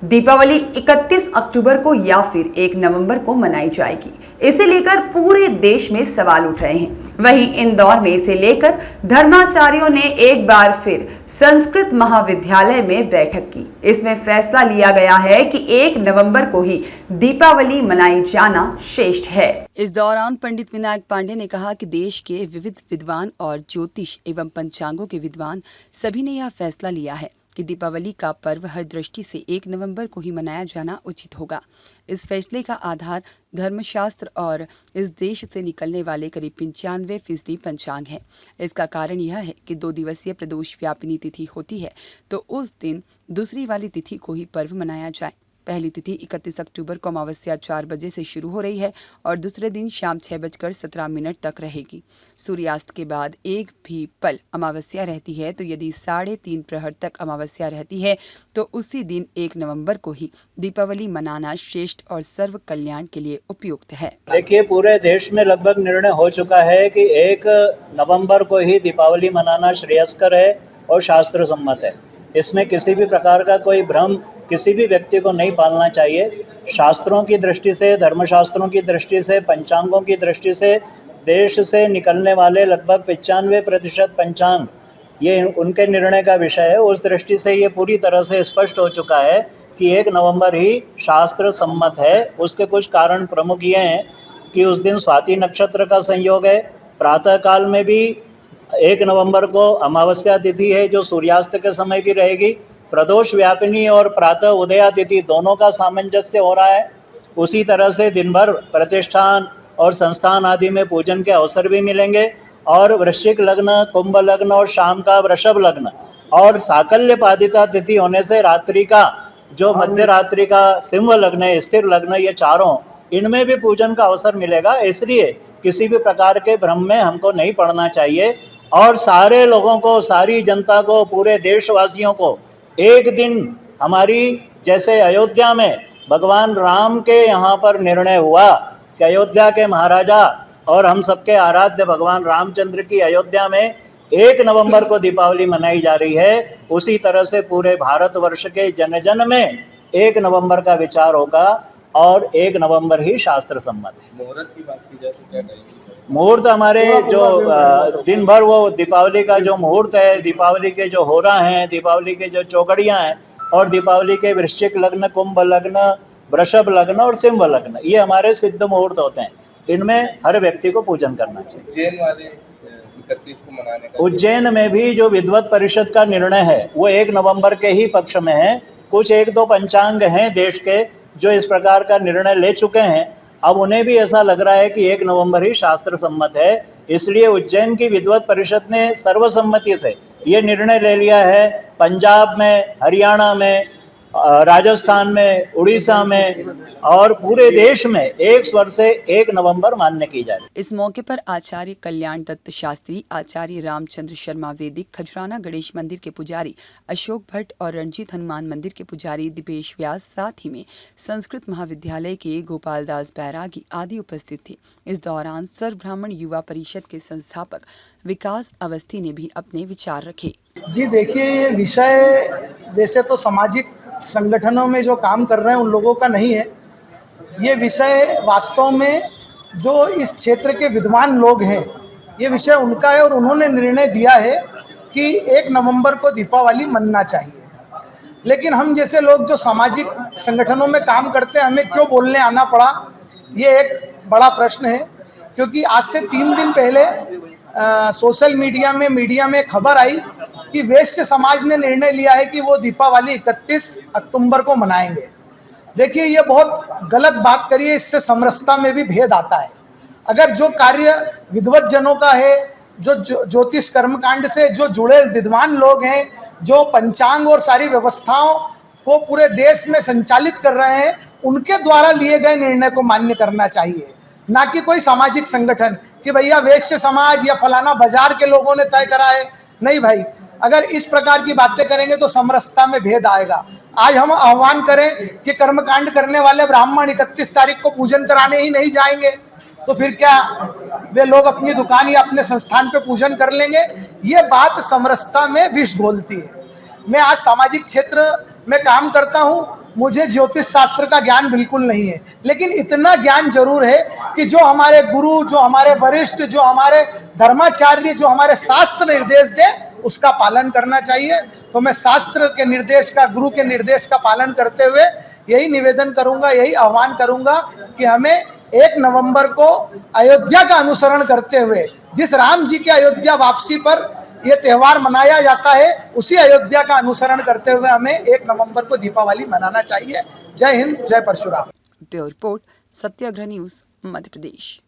दीपावली 31 अक्टूबर को या फिर 1 नवंबर को मनाई जाएगी। इसे लेकर पूरे देश में सवाल उठ रहे हैं। वहीं इंदौर में इसे लेकर धर्माचार्यों ने एक बार फिर संस्कृत महाविद्यालय में बैठक की। इसमें फैसला लिया गया है कि 1 नवंबर को ही दीपावली मनाई जाना श्रेष्ठ है। इस दौरान पंडित विनायक पांडे ने कहा कि देश के विविध विद्वान और ज्योतिष एवं पंचांगों के विद्वान सभी ने यह फैसला लिया है कि दीपावली का पर्व हर दृष्टि से 1 नवंबर को ही मनाया जाना उचित होगा। इस फैसले का आधार धर्मशास्त्र और इस देश से निकलने वाले करीब 95% पंचांग है। इसका कारण यह है कि 2 दिवसीय प्रदोष व्यापिनी तिथि होती है, तो उस दिन दूसरी वाली तिथि को ही पर्व मनाया जाए। पहली तिथि 31 अक्टूबर को अमावस्या 4 बजे से शुरू हो रही है और दूसरे दिन शाम 6:17 तक रहेगी। सूर्यास्त के बाद एक भी पल अमावस्या रहती है, तो यदि 3:30 प्रहर तक अमावस्या रहती है तो उसी दिन 1 नवंबर को ही दीपावली मनाना श्रेष्ठ और सर्व कल्याण के लिए उपयुक्त है। देखिए, पूरे देश में लगभग निर्णय हो चुका है कि 1 नवंबर को ही दीपावली मनाना श्रेयस्कर है और शास्त्र सम्मत है। इसमें किसी भी प्रकार का कोई भ्रम किसी भी व्यक्ति को नहीं पालना चाहिए। शास्त्रों की दृष्टि से, धर्मशास्त्रों की दृष्टि से, पंचांगों की दृष्टि से देश से निकलने वाले लगभग 95% पंचांग ये उनके निर्णय का विषय है। उस दृष्टि से ये पूरी तरह से स्पष्ट हो चुका है कि 1 नवंबर ही शास्त्र सम्मत है। उसके कुछ कारण प्रमुख ये हैं कि उस दिन स्वाति नक्षत्र का संयोग है। प्रातःकाल में भी 1 नवंबर को अमावस्या तिथि है जो सूर्यास्त के समय भी रहेगी। प्रदोष व्यापिनी और प्रातः उदया तिथि दोनों का सामंजस्य हो रहा है। उसी तरह से दिन भर प्रतिष्ठान और संस्थान आदि में पूजन के अवसर भी मिलेंगे और वृश्चिक लग्न, कुंभ लग्न और शाम का वृषभ लग्न और साकल्य पादिता तिथि होने से रात्रि का जो मध्य रात्रि का सिंह लग्न है, स्थिर लग्न, ये चारों इनमें भी पूजन का अवसर मिलेगा। इसलिए किसी भी प्रकार के भ्रम में हमको नहीं पड़ना चाहिए और सारे लोगों को, सारी जनता को, पूरे देशवासियों को एक दिन हमारी जैसे अयोध्या में भगवान राम के यहाँ पर निर्णय हुआ कि अयोध्या के महाराजा और हम सबके आराध्य भगवान रामचंद्र की अयोध्या में 1 नवंबर को दीपावली मनाई जा रही है, उसी तरह से पूरे भारतवर्ष के जन जन में 1 नवंबर का विचार होगा और 1 नवंबर ही शास्त्र सम्मत है। मुहूर्त की बात की जाए तो क्या टाइम? मुहूर्त हमारे जो दिन भर वो दीपावली का जो मुहूर्त है, दीपावली के जो होरा हैं, दीपावली के जो चौकड़ियाँ हैं और दीपावली के वृश्चिक लग्न, कुंभ लग्न, वृषभ लग्न और सिंह लग्न, ये हमारे सिद्ध मुहूर्त होते हैं। इनमें हर व्यक्ति को पूजन करना चाहिए। उज्जैन वाले 31 को मनाने का, उज्जैन में भी जो विद्वत परिषद का निर्णय है वो 1 नवंबर के ही पक्ष में है। कुछ 1-2 पंचांग हैं देश के जो इस प्रकार का निर्णय ले चुके हैं। अब उन्हें भी ऐसा लग रहा है कि 1 नवंबर ही शास्त्र सम्मत है। इसलिए उज्जैन की विद्वत परिषद ने सर्वसम्मति से ये निर्णय ले लिया है। पंजाब में, हरियाणा में, राजस्थान में, उड़ीसा में और पूरे देश में एक स्वर से 1 नवंबर मान्य की जाए। इस मौके पर आचार्य कल्याण दत्त शास्त्री, आचार्य रामचंद्र शर्मा वैदिक, खजुराना गणेश मंदिर के पुजारी अशोक भट्ट और रणजीत हनुमान मंदिर के पुजारी दीपेश व्यास, साथ ही में संस्कृत महाविद्यालय के गोपाल दास बैरागी आदि उपस्थित थे। इस दौरान सर्व ब्राह्मण युवा परिषद के संस्थापक विकास अवस्थी ने भी अपने विचार रखे। जी देखिए, ये विषय वैसे तो सामाजिक संगठनों में जो काम कर रहे हैं उन लोगों का नहीं है। ये विषय वास्तव में जो इस क्षेत्र के विद्वान लोग हैं, ये विषय उनका है और उन्होंने निर्णय दिया है कि 1 नवंबर को दीपावली मनना चाहिए। लेकिन हम जैसे लोग जो सामाजिक संगठनों में काम करते हैं, हमें क्यों बोलने आना पड़ा, ये एक बड़ा प्रश्न है। क्योंकि आज से 3 दिन पहले सोशल मीडिया में खबर आई कि वैश्य समाज ने निर्णय लिया है कि वो दीपावली 31 अक्टूबर को मनाएंगे। देखिए, ये बहुत गलत बात करी है, इससे समरसता में भी भेद आता है। अगर जो कार्य विद्वत जनों का है, जो ज्योतिष कर्मकांड से जो जुड़े विद्वान लोग हैं, जो पंचांग और सारी व्यवस्थाओं को पूरे देश में संचालित कर रहे हैं, उनके द्वारा लिए गए निर्णय को मान्य करना चाहिए, ना कि कोई सामाजिक संगठन कि भैया वैश्य समाज या फलाना बाजार के लोगों ने तय करा है। नहीं भाई, अगर इस प्रकार की बातें करेंगे तो समरसता में भेद आएगा। आज हम आह्वान करें कि कर्मकांड करने वाले ब्राह्मण 31 तारीख को पूजन कराने ही नहीं जाएंगे, तो फिर क्या वे लोग अपनी दुकान या अपने संस्थान पे पूजन कर लेंगे? ये बात समरसता में विष घोलती है। मैं आज सामाजिक क्षेत्र में काम करता हूँ मुझे ज्योतिष शास्त्र का ज्ञान बिल्कुल नहीं है, लेकिन इतना ज्ञान जरूर है कि जो हमारे गुरु, जो हमारे वरिष्ठ, जो हमारे धर्माचार्य, जो हमारे शास्त्र निर्देश दे उसका पालन करना चाहिए। तो मैं शास्त्र के निर्देश का, गुरु के निर्देश का पालन करते हुए यही निवेदन करूंगा, यही आह्वान करूंगा कि हमें 1 नवंबर को अयोध्या का अनुसरण करते हुए, जिस राम जी के अयोध्या वापसी पर ये त्यौहार मनाया जाता है, उसी अयोध्या का अनुसरण करते हुए हमें 1 नवंबर को दीपावली मनाना चाहिए। जय हिंद, जय परशुराम। ब्यूरो रिपोर्ट, सत्याग्रह न्यूज, मध्य प्रदेश।